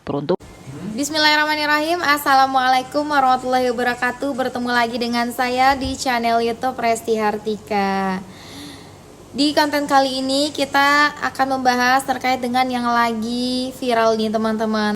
Peruntuk Bismillahirrahmanirrahim. Assalamualaikum warahmatullahi wabarakatuh. Bertemu lagi dengan saya di channel YouTube Resti Hartika. Di konten kali ini kita akan membahas terkait dengan yang lagi viral nih teman-teman,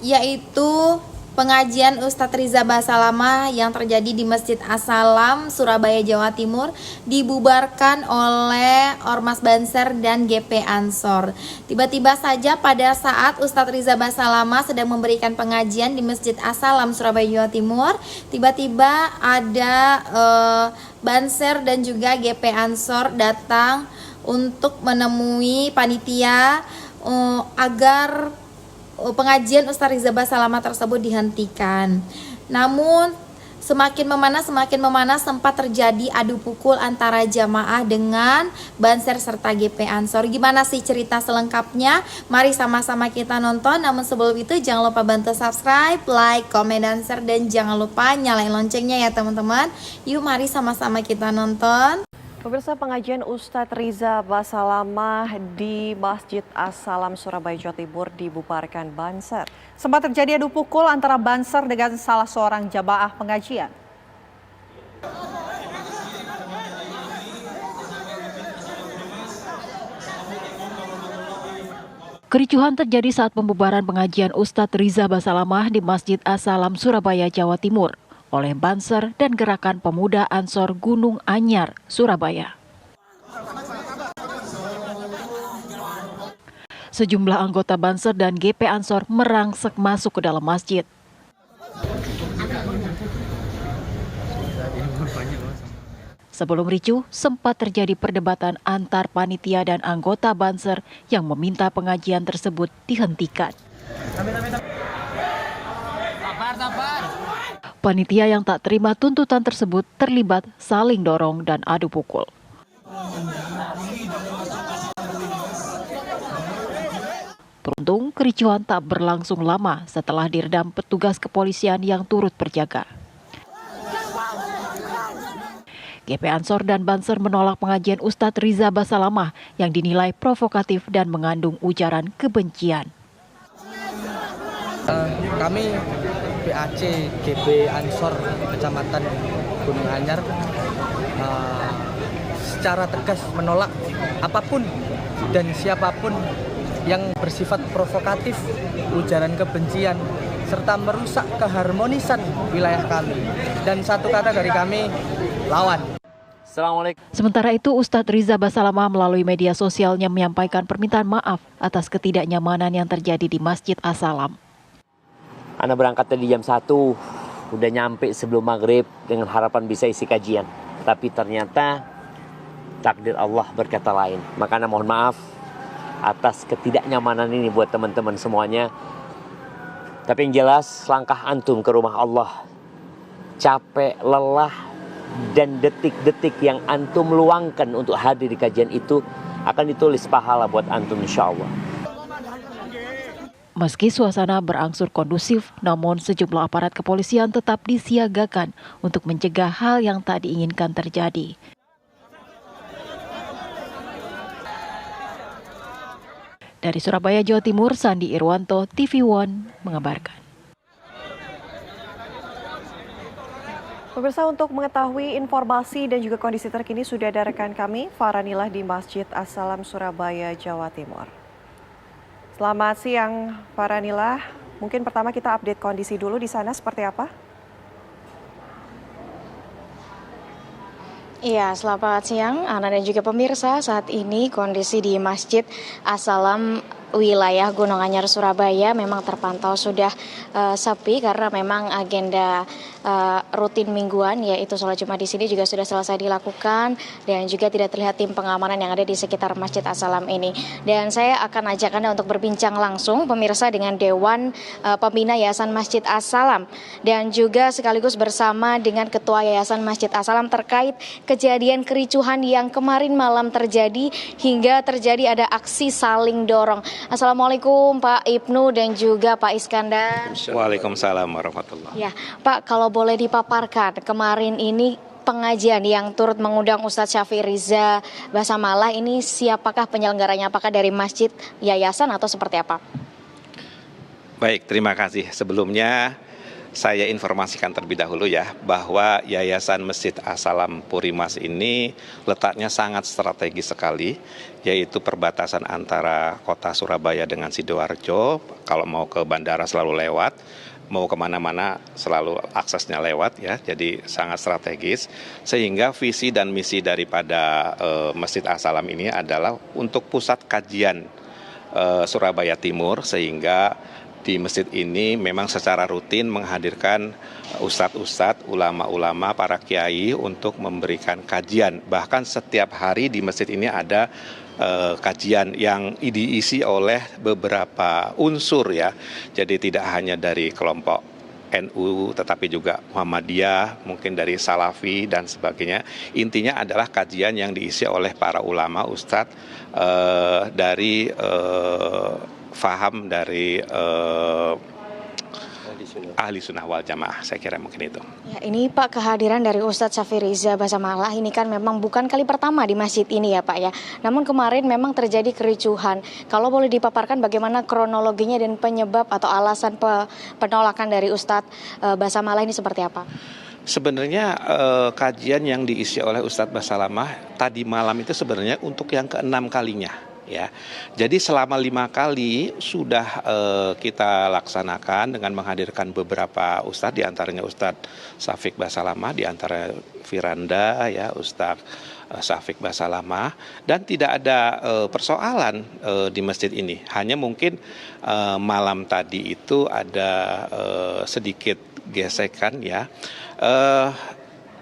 yaitu pengajian Ustadz Riza Basalamah yang terjadi di Masjid As-Salam, Surabaya, Jawa Timur, dibubarkan oleh Ormas Banser dan GP Ansor. Tiba-tiba saja pada saat Ustadz Riza Basalamah sedang memberikan pengajian di Masjid As-Salam, Surabaya, Jawa Timur, tiba-tiba ada Banser dan juga GP Ansor datang untuk menemui panitia agar pengajian Ustadz Riza Basalamah tersebut dihentikan. Namun semakin memanas sempat terjadi adu pukul antara jamaah dengan Banser serta GP Ansor. Gimana sih cerita selengkapnya? Mari sama-sama kita nonton. Namun sebelum itu jangan lupa bantu subscribe, like, komen, dan share, dan jangan lupa nyalain loncengnya ya teman-teman. Yuk mari sama-sama kita nonton. Pemirsa, pengajian Ustadz Riza Basalamah di Masjid As-Salam, Surabaya, Jawa Timur dibubarkan Banser. Sempat terjadi adu pukul antara Banser dengan salah seorang jamaah pengajian. Kericuhan terjadi saat pembubaran pengajian Ustadz Riza Basalamah di Masjid As-Salam, Surabaya, Jawa Timur oleh Banser dan Gerakan Pemuda Ansor Gunung Anyar, Surabaya. Sejumlah anggota Banser dan GP Ansor merangsek masuk ke dalam masjid. Sebelum ricuh, sempat terjadi perdebatan antar panitia dan anggota Banser yang meminta pengajian tersebut dihentikan. Panitia yang tak terima tuntutan tersebut terlibat saling dorong dan adu pukul. Beruntung kericuhan tak berlangsung lama setelah diredam petugas kepolisian yang turut berjaga. GP Ansor dan Banser menolak pengajian Ustadz Riza Basalamah yang dinilai provokatif dan mengandung ujaran kebencian. Kami PAC GP Ansor Kecamatan Gunung Anyar secara tegas menolak apapun dan siapapun yang bersifat provokatif, ujaran kebencian, serta merusak keharmonisan wilayah kami. Dan satu kata dari kami, lawan. Assalamualaikum. Sementara itu, Ustadz Riza Basalamah melalui media sosialnya menyampaikan permintaan maaf atas ketidaknyamanan yang terjadi di Masjid As-Salam. Ana berangkat tadi jam 1, udah nyampe sebelum maghrib dengan harapan bisa isi kajian. Tapi ternyata takdir Allah berkata lain. Maka Ana mohon maaf atas ketidaknyamanan ini buat teman-teman semuanya. Tapi yang jelas langkah antum ke rumah Allah, capek, lelah, dan detik-detik yang antum luangkan untuk hadir di kajian itu akan ditulis pahala buat antum insya Allah. Meski suasana berangsur kondusif, namun sejumlah aparat kepolisian tetap disiagakan untuk mencegah hal yang tak diinginkan terjadi. Dari Surabaya, Jawa Timur, Sandi Irwanto, TV One mengabarkan. Pemirsa, untuk mengetahui informasi dan juga kondisi terkini sudah ada rekan kami, Faranilah di Masjid As-Salam, Surabaya, Jawa Timur. Selamat siang, Faranilah. Mungkin pertama kita update kondisi dulu di sana seperti apa? Iya, selamat siang Ana dan juga pemirsa. Saat ini kondisi di Masjid As-Salam wilayah Gunung Anyar, Surabaya memang terpantau sudah sepi karena memang agenda rutin mingguan yaitu sholat Jumat di sini juga sudah selesai dilakukan dan juga tidak terlihat tim pengamanan yang ada di sekitar Masjid As-Salam ini. Dan saya akan ajak Anda untuk berbincang langsung pemirsa dengan Dewan Pembina Yayasan Masjid As-Salam dan juga sekaligus bersama dengan Ketua Yayasan Masjid As-Salam terkait kejadian kericuhan yang kemarin malam terjadi hingga terjadi ada aksi saling dorong. Assalamualaikum Pak Ibnu dan juga Pak Iskandar. Waalaikumsalam warahmatullahi. Ya, Pak, kalau boleh dipaparkan kemarin ini pengajian yang turut mengundang Ustadz Syafi'i Riza Basalamah ini siapakah penyelenggaranya? Apakah dari masjid, yayasan atau seperti apa? Baik, terima kasih. Sebelumnya saya informasikan terlebih dahulu ya bahwa Yayasan Masjid As-Salam Purimas ini letaknya sangat strategis sekali, yaitu perbatasan antara kota Surabaya dengan Sidoarjo. Kalau mau ke bandara selalu lewat, mau kemana-mana selalu aksesnya lewat ya, jadi sangat strategis. Sehingga visi dan misi daripada Masjid As-Salam ini adalah untuk pusat kajian Surabaya Timur, sehingga di masjid ini memang secara rutin menghadirkan ustadz-ustadz, ulama-ulama, para kiai untuk memberikan kajian. Bahkan setiap hari di masjid ini ada kajian yang diisi oleh beberapa unsur ya. Jadi tidak hanya dari kelompok NU, tetapi juga Muhammadiyah, mungkin dari Salafi dan sebagainya. Intinya adalah kajian yang diisi oleh para ulama, ustadz dari faham dari ahli sunnah wal jamaah, saya kira mungkin itu. Ya, ini Pak, kehadiran dari Ustadz Syafi Riza Basalamah ini kan memang bukan kali pertama di masjid ini ya Pak ya. Namun kemarin memang terjadi kericuhan. Kalau boleh dipaparkan bagaimana kronologinya dan penyebab atau alasan penolakan dari Ustadz Basalamah ini seperti apa? Sebenarnya kajian yang diisi oleh Ustadz Basalamah tadi malam itu sebenarnya untuk yang ke-6 kalinya. Ya, jadi selama 5 kali sudah kita laksanakan dengan menghadirkan beberapa ustadz, diantaranya Ustadz Syafiq Basalamah, diantara Firanda ya Ustadz Syafiq Basalamah, dan tidak ada persoalan di masjid ini. Hanya mungkin malam tadi itu ada sedikit gesekan ya.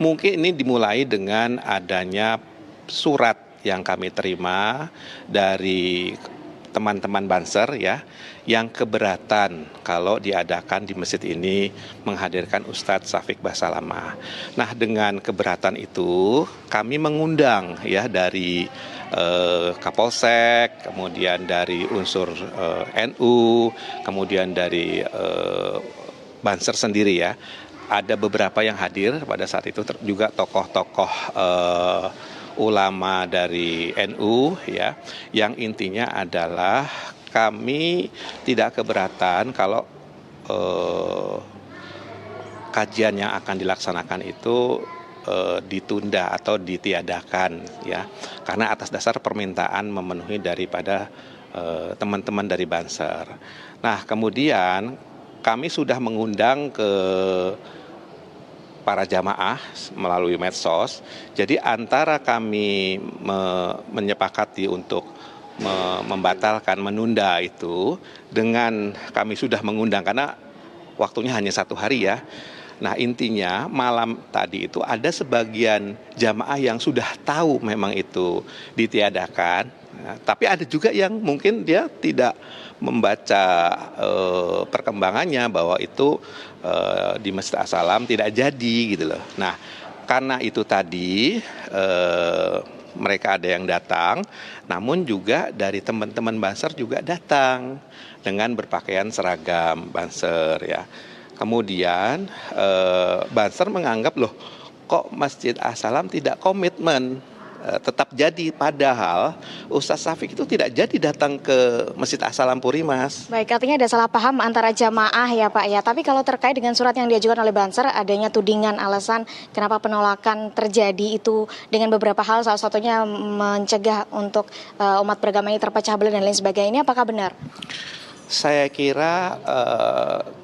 Mungkin ini dimulai dengan adanya surat yang kami terima dari teman-teman Banser ya, yang keberatan kalau diadakan di masjid ini menghadirkan Ustadz Syafiq Basalamah. Nah, dengan keberatan itu kami mengundang ya dari Kapolsek, kemudian dari unsur NU, kemudian dari Banser sendiri ya. Ada beberapa yang hadir pada saat itu, juga tokoh-tokoh ulama dari NU ya, yang intinya adalah kami tidak keberatan kalau kajian yang akan dilaksanakan itu ditunda atau ditiadakan ya, karena atas dasar permintaan memenuhi daripada teman-teman dari Banser. Nah, kemudian kami sudah mengundang ke para jamaah melalui medsos. Jadi antara kami menyepakati untuk membatalkan, menunda itu, dengan kami sudah mengundang karena waktunya hanya 1 hari ya. Nah, intinya malam tadi itu ada sebagian jamaah yang sudah tahu memang itu ditiadakan. Nah, tapi ada juga yang mungkin dia tidak membaca perkembangannya bahwa itu di Masjid As-Salam tidak jadi gitu loh. Nah, karena itu tadi mereka ada yang datang, namun juga dari teman-teman Banser juga datang dengan berpakaian seragam Banser ya. Kemudian Banser menganggap loh, kok Masjid As-Salam tidak komitmen tetap jadi, padahal Ustadz Syafiq itu tidak jadi datang ke Masjid As-Salam Purimas. Baik, artinya ada salah paham antara jamaah ya Pak ya. Tapi kalau terkait dengan surat yang diajukan oleh Banser, adanya tudingan alasan kenapa penolakan terjadi itu dengan beberapa hal, salah satunya mencegah untuk umat beragama ini terpecah belah dan lain sebagainya. Ini apakah benar? Saya kira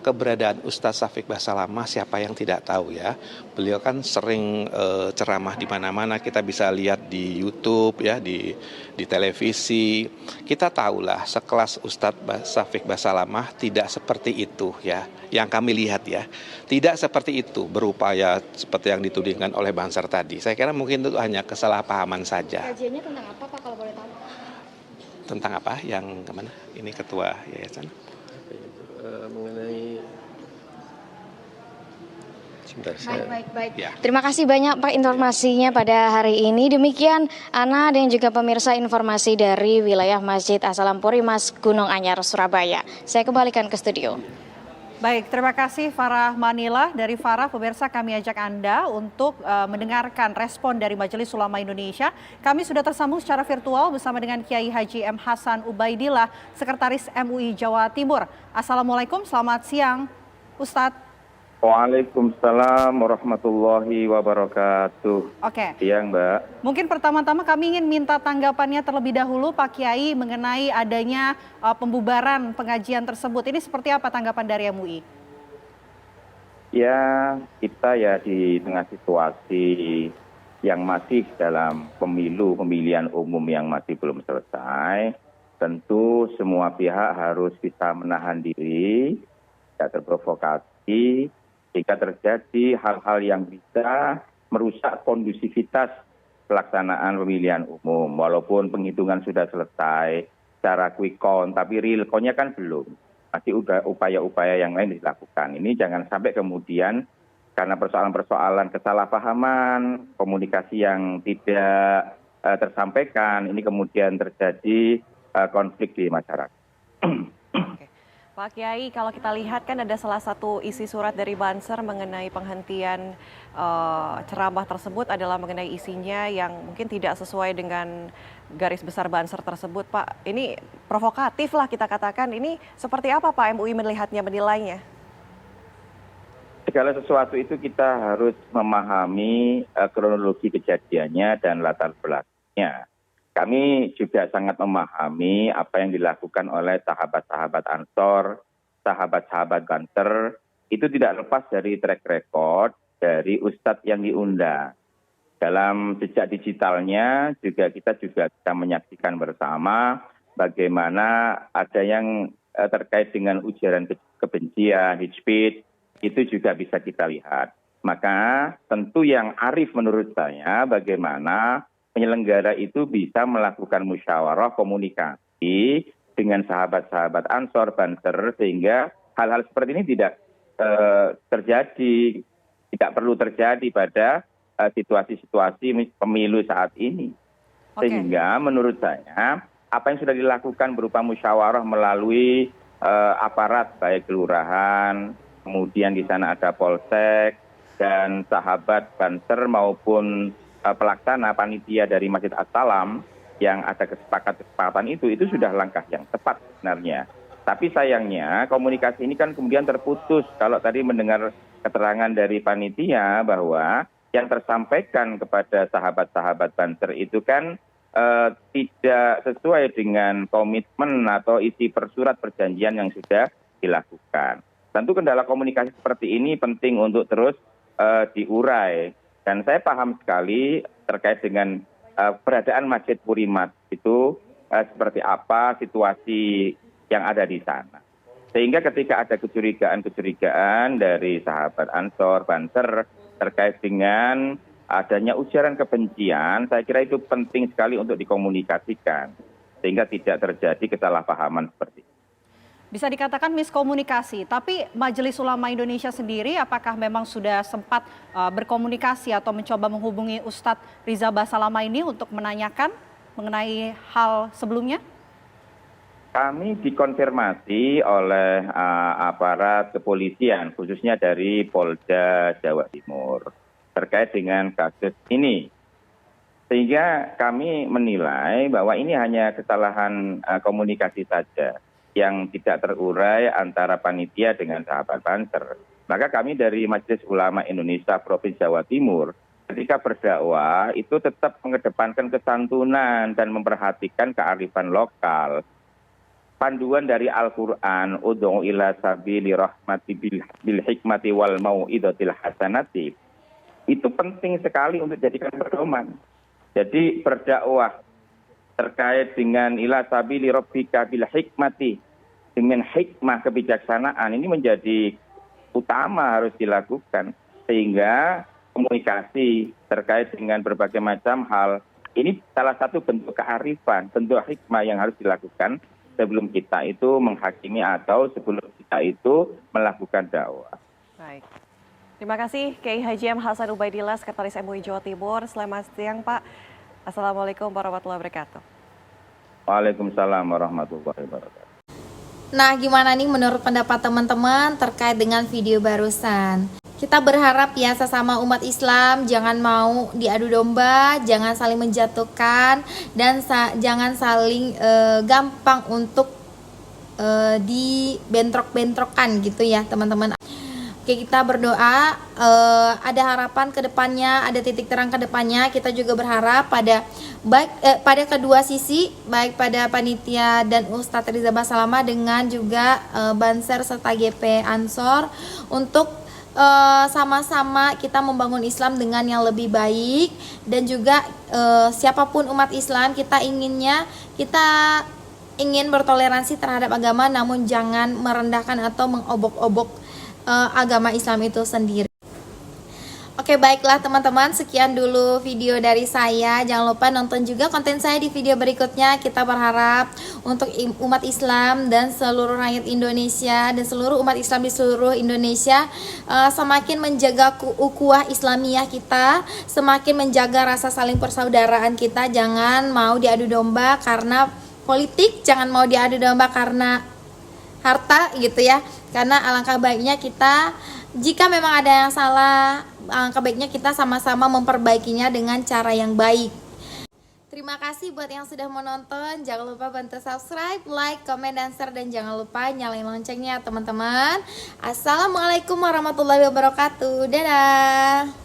keberadaan Ustadz Syafiq Basalamah siapa yang tidak tahu ya. Beliau kan sering ceramah di mana-mana, kita bisa lihat di YouTube ya, di televisi. Kita tahulah sekelas Ustadz Syafiq Basalamah tidak seperti itu ya. Yang kami lihat ya, tidak seperti itu, berupaya seperti yang ditudingkan oleh Banser tadi. Saya kira mungkin itu hanya kesalahpahaman saja. Kajiannya tentang apa Pak kalau boleh tahu? Tentang apa? Yang kemana? Ini ketua yayasan. Mengenai Baik. Ya. Terima kasih banyak Pak informasinya pada hari ini. Demikian Ana dan juga pemirsa informasi dari wilayah Masjid As-Salam Purimas Gunung Anyar, Surabaya. Saya kembalikan ke studio. Baik, terima kasih Farah Manila. Dari Farah, pemirsa kami ajak Anda untuk mendengarkan respon dari Majelis Ulama Indonesia. Kami sudah tersambung secara virtual bersama dengan Kiai Haji M. Hasan Ubaidillah, Sekretaris MUI Jawa Timur. Assalamualaikum, selamat siang Ustadz. Waalaikumsalam warahmatullahi wabarakatuh. Oke. Siang, Mbak. Mungkin pertama-tama kami ingin minta tanggapannya terlebih dahulu Pak Kiai mengenai adanya pembubaran pengajian tersebut. Ini seperti apa tanggapan dari MUI? Ya, kita ya di tengah situasi yang masih dalam pemilihan umum yang masih belum selesai. Tentu semua pihak harus bisa menahan diri, tidak terprovokasi, jika terjadi hal-hal yang bisa merusak kondusivitas pelaksanaan pemilihan umum. Walaupun penghitungan sudah selesai secara quick count, tapi real count-nya kan belum. Masih udah upaya-upaya yang lain dilakukan. Ini jangan sampai kemudian karena persoalan-persoalan kesalahpahaman, komunikasi yang tidak tersampaikan, ini kemudian terjadi konflik di masyarakat. Pak Kiai, kalau kita lihat kan ada salah satu isi surat dari Banser mengenai penghentian ceramah tersebut adalah mengenai isinya yang mungkin tidak sesuai dengan garis besar Banser tersebut, Pak. Ini provokatif lah kita katakan. Ini seperti apa Pak MUI melihatnya, menilainya? Segala sesuatu itu kita harus memahami kronologi kejadiannya dan latar belakangnya. Kami juga sangat memahami apa yang dilakukan oleh sahabat-sahabat Ansor, sahabat-sahabat Banser, itu tidak lepas dari track record dari Ustadz yang diundang. Dalam jejak digitalnya juga kita bisa menyaksikan bersama bagaimana ada yang terkait dengan ujaran kebencian, hate speech, itu juga bisa kita lihat. Maka tentu yang arif menurut saya bagaimana penyelenggara itu bisa melakukan musyawarah komunikasi dengan sahabat-sahabat Ansor, Banser, sehingga hal-hal seperti ini tidak terjadi, tidak perlu terjadi pada situasi-situasi pemilu saat ini. Sehingga menurut saya apa yang sudah dilakukan berupa musyawarah melalui aparat baik kelurahan, kemudian di sana ada polsek dan sahabat Banser maupun pelaksana panitia dari Masjid As-Salam yang ada kesepakatan itu sudah langkah yang tepat sebenarnya. Tapi sayangnya komunikasi ini kan kemudian terputus. Kalau tadi mendengar keterangan dari panitia bahwa yang tersampaikan kepada sahabat-sahabat Banser itu kan tidak sesuai dengan komitmen atau isi persurat perjanjian yang sudah dilakukan. Tentu kendala komunikasi seperti ini penting untuk terus diurai. Dan saya paham sekali terkait dengan keberadaan Masjid Purimat itu seperti apa situasi yang ada di sana. Sehingga ketika ada kecurigaan dari sahabat Ansor, Banser terkait dengan adanya ujaran kebencian, saya kira itu penting sekali untuk dikomunikasikan. Sehingga tidak terjadi kesalahpahaman seperti itu. Bisa dikatakan miskomunikasi, tapi Majelis Ulama Indonesia sendiri apakah memang sudah sempat berkomunikasi atau mencoba menghubungi Ustadz Riza Basalama ini untuk menanyakan mengenai hal sebelumnya? Kami dikonfirmasi oleh aparat kepolisian, khususnya dari Polda Jawa Timur, terkait dengan kasus ini. Sehingga kami menilai bahwa ini hanya kesalahan komunikasi saja yang tidak terurai antara panitia dengan sahabat Banser. Maka kami dari Majelis Ulama Indonesia Provinsi Jawa Timur ketika berdakwah itu tetap mengedepankan kesantunan dan memperhatikan kearifan lokal. Panduan dari Al-Quran, ud'u ila sabili rahmati bil hikmati wal mau'idatil hasanati, itu penting sekali untuk dijadikan pedoman. Jadi berdakwah terkait dengan ila sabili rabbika bil hikmati, dengan hikmah kebijaksanaan ini menjadi utama harus dilakukan. Sehingga komunikasi terkait dengan berbagai macam hal ini salah satu bentuk kearifan, bentuk hikmah yang harus dilakukan sebelum kita itu menghakimi atau sebelum kita itu melakukan dakwah. Baik. Terima kasih Kiai Haji M. Hasan Ubaidillah, Sekretaris MUI Jawa Timur. Selamat siang Pak. Assalamualaikum warahmatullahi wabarakatuh. Waalaikumsalam warahmatullahi wabarakatuh. Nah, gimana nih menurut pendapat teman-teman terkait dengan video barusan? Kita berharap ya sesama umat Islam jangan mau diadu domba, jangan saling menjatuhkan, dan jangan saling gampang untuk dibentrok-bentrokan gitu ya teman-teman. Oke, kita berdoa ada harapan ke depannya, ada titik terang ke depannya. Kita juga berharap pada pada kedua sisi, baik pada panitia dan Ustadz Riza Basalamah dengan juga Banser serta GP Ansor untuk sama-sama kita membangun Islam dengan yang lebih baik, dan juga siapapun umat Islam kita ingin bertoleransi terhadap agama, namun jangan merendahkan atau mengobok-obok agama Islam itu sendiri. Oke, baiklah teman-teman, sekian dulu video dari saya. Jangan lupa nonton juga konten saya di video berikutnya. Kita berharap untuk umat Islam dan seluruh rakyat Indonesia dan seluruh umat Islam di seluruh Indonesia semakin menjaga ukhuwah Islamiyah kita, semakin menjaga rasa saling persaudaraan kita. Jangan mau diadu domba karena politik, jangan mau diadu domba karena harta gitu ya. Karena alangkah baiknya kita, jika memang ada yang salah, alangkah baiknya kita sama-sama memperbaikinya dengan cara yang baik. Terima kasih buat yang sudah menonton. Jangan lupa bantu subscribe, like, komen, dan share, dan jangan lupa nyalain loncengnya teman-teman. Assalamualaikum warahmatullahi wabarakatuh. Dadah.